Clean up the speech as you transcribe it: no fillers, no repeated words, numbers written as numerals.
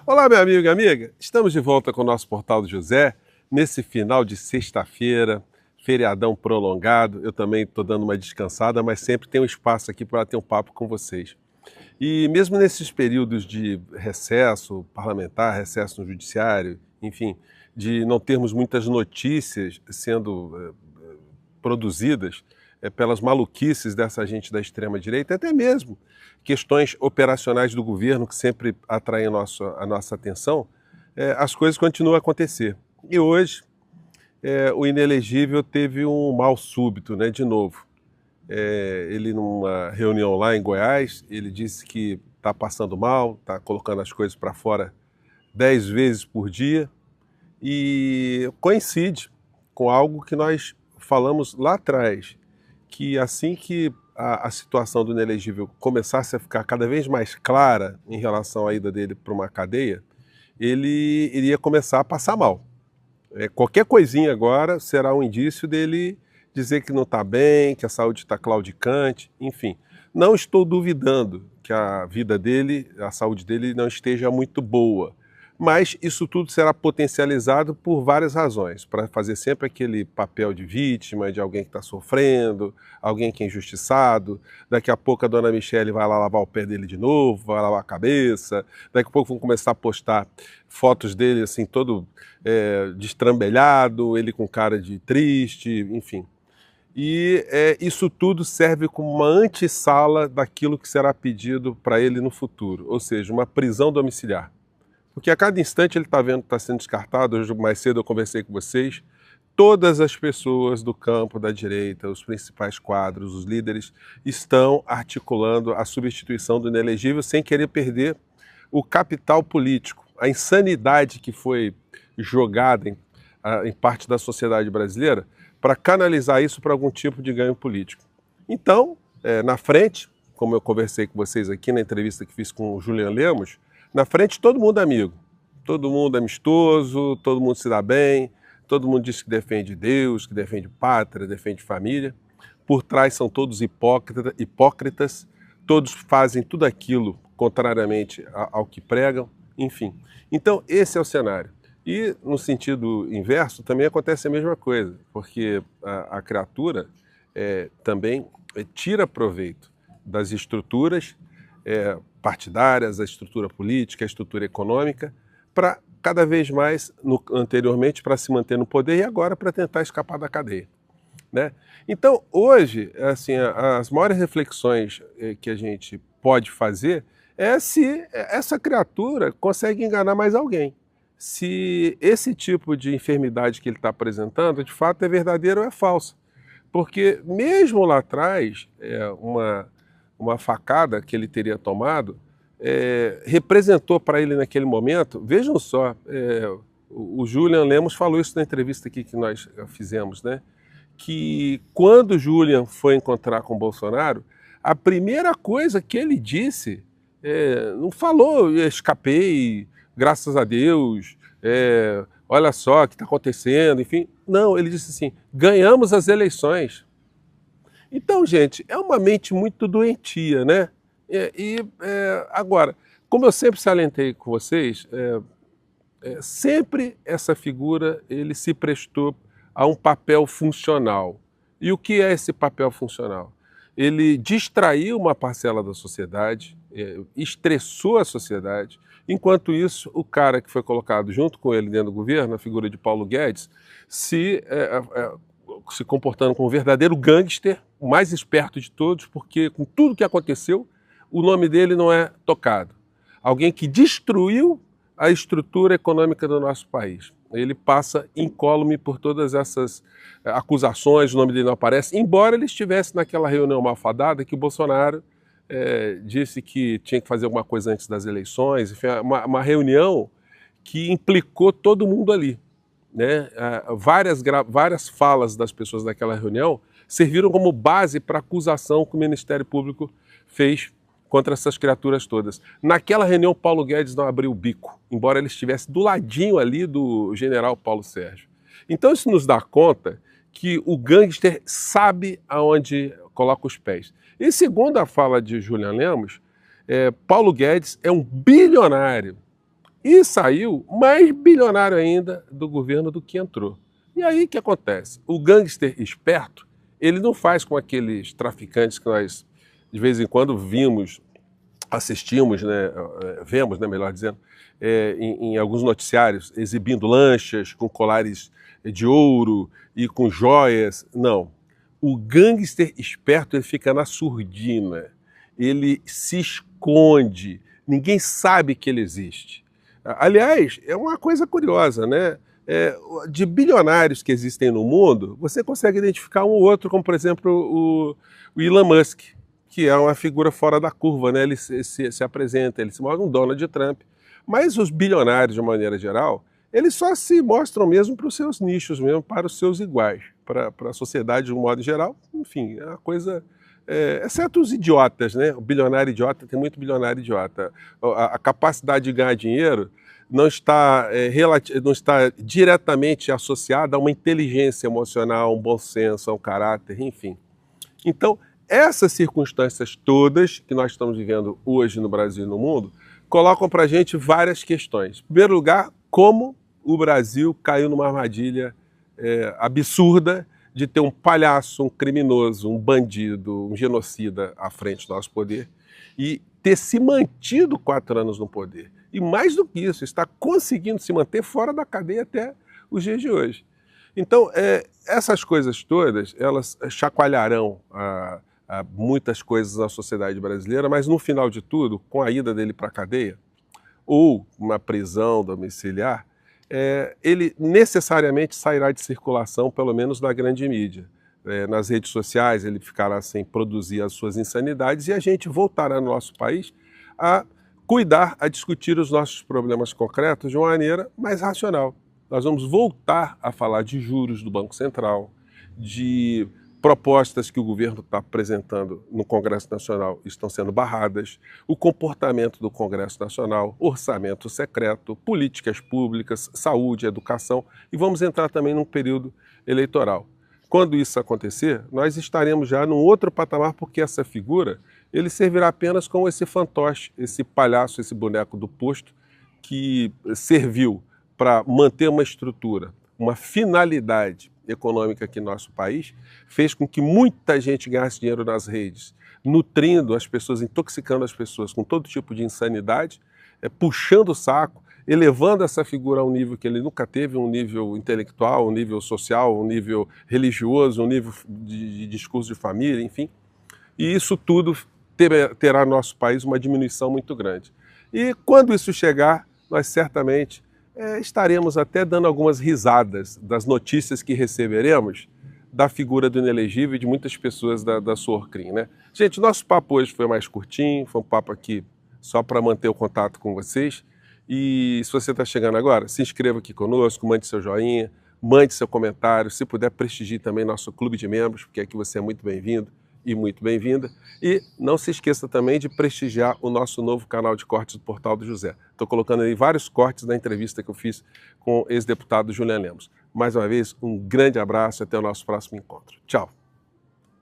Olá, meu amigo e amiga. Estamos de volta com o nosso Portal do José, nesse final de sexta-feira, feriadão prolongado. Eu também estou dando uma descansada, mas sempre tem um espaço aqui para ter um papo com vocês. E mesmo nesses períodos de recesso parlamentar, recesso no judiciário, enfim, de não termos muitas notícias sendo produzidas pelas maluquices dessa gente da extrema-direita, até mesmo questões operacionais do governo que sempre atraem a nossa atenção, as coisas continuam a acontecer. E hoje, o inelegível teve um mal súbito, né, de novo. Ele, numa reunião lá em Goiás, ele disse que está passando mal, está colocando as coisas para fora 10 vezes por dia, e coincide com algo que nós falamos lá atrás, que assim que a situação do inelegível começasse a ficar cada vez mais clara em relação à ida dele para uma cadeia, ele iria começar a passar mal. Qualquer coisinha agora será um indício dele dizer que não está bem, que a saúde está claudicante, enfim. Não estou duvidando que a vida dele, a saúde dele não esteja muito boa, mas isso tudo será potencializado por várias razões, para fazer sempre aquele papel de vítima, de alguém que está sofrendo, alguém que é injustiçado. Daqui a pouco a dona Michele vai lá lavar o pé dele de novo, vai lavar a cabeça, daqui a pouco vão começar a postar fotos dele assim todo destrambelhado, ele com cara de triste, enfim. E isso tudo serve como uma antessala daquilo que será pedido para ele no futuro, ou seja, uma prisão domiciliar. Porque a cada instante ele está vendo que está sendo descartado. Hoje mais cedo eu conversei com vocês. Todas as pessoas do campo da direita, os principais quadros, os líderes, estão articulando a substituição do inelegível sem querer perder o capital político, a insanidade que foi jogada em parte da sociedade brasileira para canalizar isso para algum tipo de ganho político. Então, na frente, como eu conversei com vocês aqui na entrevista que fiz com o Julian Lemos, na frente todo mundo é amigo, todo mundo é amistoso, todo mundo se dá bem, todo mundo diz que defende Deus, que defende pátria, defende família. Por trás são todos hipócritas, todos fazem tudo aquilo contrariamente ao que pregam, enfim. Então esse é o cenário. E no sentido inverso também acontece a mesma coisa, porque a criatura também tira proveito das estruturas partidárias, a estrutura política, a estrutura econômica, para cada vez mais, anteriormente, para se manter no poder e agora para tentar escapar da cadeia, né? Então, hoje, assim, as maiores reflexões que a gente pode fazer é se essa criatura consegue enganar mais alguém. Se esse tipo de enfermidade que ele está apresentando, de fato, é verdadeiro ou é falso. Porque mesmo lá atrás, uma facada que ele teria tomado representou para ele naquele momento, vejam só, o Julian Lemos falou isso na entrevista aqui que nós fizemos, né? Que quando o Julian foi encontrar com o Bolsonaro, a primeira coisa que ele disse, não falou, escapei, graças a Deus, olha só o que está acontecendo, enfim. Não, ele disse assim, ganhamos as eleições. Então, gente, é uma mente muito doentia, né? Agora, como eu sempre salientei com vocês, sempre essa figura ele se prestou a um papel funcional. E o que é esse papel funcional? Ele distraiu uma parcela da sociedade, estressou a sociedade. Enquanto isso, o cara que foi colocado junto com ele dentro do governo, a figura de Paulo Guedes, se comportando como um verdadeiro gangster, o mais esperto de todos, porque com tudo que aconteceu, o nome dele não é tocado. Alguém que destruiu a estrutura econômica do nosso país. Ele passa incólume por todas essas acusações, o nome dele não aparece, embora ele estivesse naquela reunião malfadada que o Bolsonaro disse que tinha que fazer alguma coisa antes das eleições, enfim, uma reunião que implicou todo mundo ali, né? Várias falas das pessoas daquela reunião serviram como base para a acusação que o Ministério Público fez contra essas criaturas todas. Naquela reunião, Paulo Guedes não abriu o bico, embora ele estivesse do ladinho ali do general Paulo Sérgio. Então isso nos dá conta que o gangster sabe aonde coloca os pés. E segundo a fala de Julian Lemos, Paulo Guedes é um bilionário e saiu mais bilionário ainda do governo do que entrou. E aí o que acontece? O gangster esperto, ele não faz com aqueles traficantes que nós de vez em quando assistimos, né, vemos, né, melhor dizendo, em alguns noticiários, exibindo lanchas com colares de ouro e com joias. Não. O gangster esperto, ele fica na surdina, ele se esconde, ninguém sabe que ele existe. Aliás, é uma coisa curiosa, né? De bilionários que existem no mundo, você consegue identificar um ou outro, como por exemplo o Elon Musk, que é uma figura fora da curva, né? Ele se apresenta, ele se mostra um Donald Trump. Mas os bilionários, de uma maneira geral, eles só se mostram mesmo para os seus nichos, mesmo para os seus iguais, para a sociedade de um modo geral. Enfim, é uma coisa... exceto os idiotas, né? O bilionário idiota, tem muito bilionário idiota. A capacidade de ganhar dinheiro não está diretamente associada a uma inteligência emocional, a um bom senso, a um caráter, enfim. Então, essas circunstâncias todas que nós estamos vivendo hoje no Brasil e no mundo colocam para a gente várias questões. Em primeiro lugar, como o Brasil caiu numa armadilha absurda de ter um palhaço, um criminoso, um bandido, um genocida à frente do nosso poder e ter se mantido 4 anos no poder. E mais do que isso, está conseguindo se manter fora da cadeia até os dias de hoje. Então, essas coisas todas, elas chacoalharão muitas coisas na sociedade brasileira, mas no final de tudo, com a ida dele para a cadeia, ou uma prisão domiciliar, ele necessariamente sairá de circulação, pelo menos na grande mídia. Nas redes sociais ele ficará sem produzir as suas insanidades e a gente voltará no nosso país a cuidar, a discutir os nossos problemas concretos de uma maneira mais racional. Nós vamos voltar a falar de juros do Banco Central, de propostas que o governo está apresentando no Congresso Nacional estão sendo barradas, o comportamento do Congresso Nacional, orçamento secreto, políticas públicas, saúde, educação, e vamos entrar também num período eleitoral. Quando isso acontecer, nós estaremos já num outro patamar, porque essa figura, ele servirá apenas como esse fantoche, esse palhaço, esse boneco do posto, que serviu para manter uma estrutura, uma finalidade econômica aqui no nosso país, fez com que muita gente ganhasse dinheiro nas redes, nutrindo as pessoas, intoxicando as pessoas com todo tipo de insanidade, puxando o saco, elevando essa figura a um nível que ele nunca teve, um nível intelectual, um nível social, um nível religioso, um nível de discurso de família, enfim. E isso tudo terá no nosso país uma diminuição muito grande. E quando isso chegar, nós certamente estaremos até dando algumas risadas das notícias que receberemos da figura do inelegível e de muitas pessoas da sua Orcrim, né? Gente, nosso papo hoje foi mais curtinho, foi um papo aqui só para manter o contato com vocês. E se você está chegando agora, se inscreva aqui conosco, mande seu joinha, mande seu comentário, se puder prestigie também nosso clube de membros, porque aqui você é muito bem-vindo e muito bem-vinda. E não se esqueça também de prestigiar o nosso novo canal de cortes do Portal do José. Estou colocando aí vários cortes da entrevista que eu fiz com o ex-deputado Julian Lemos. Mais uma vez, um grande abraço e até o nosso próximo encontro. Tchau!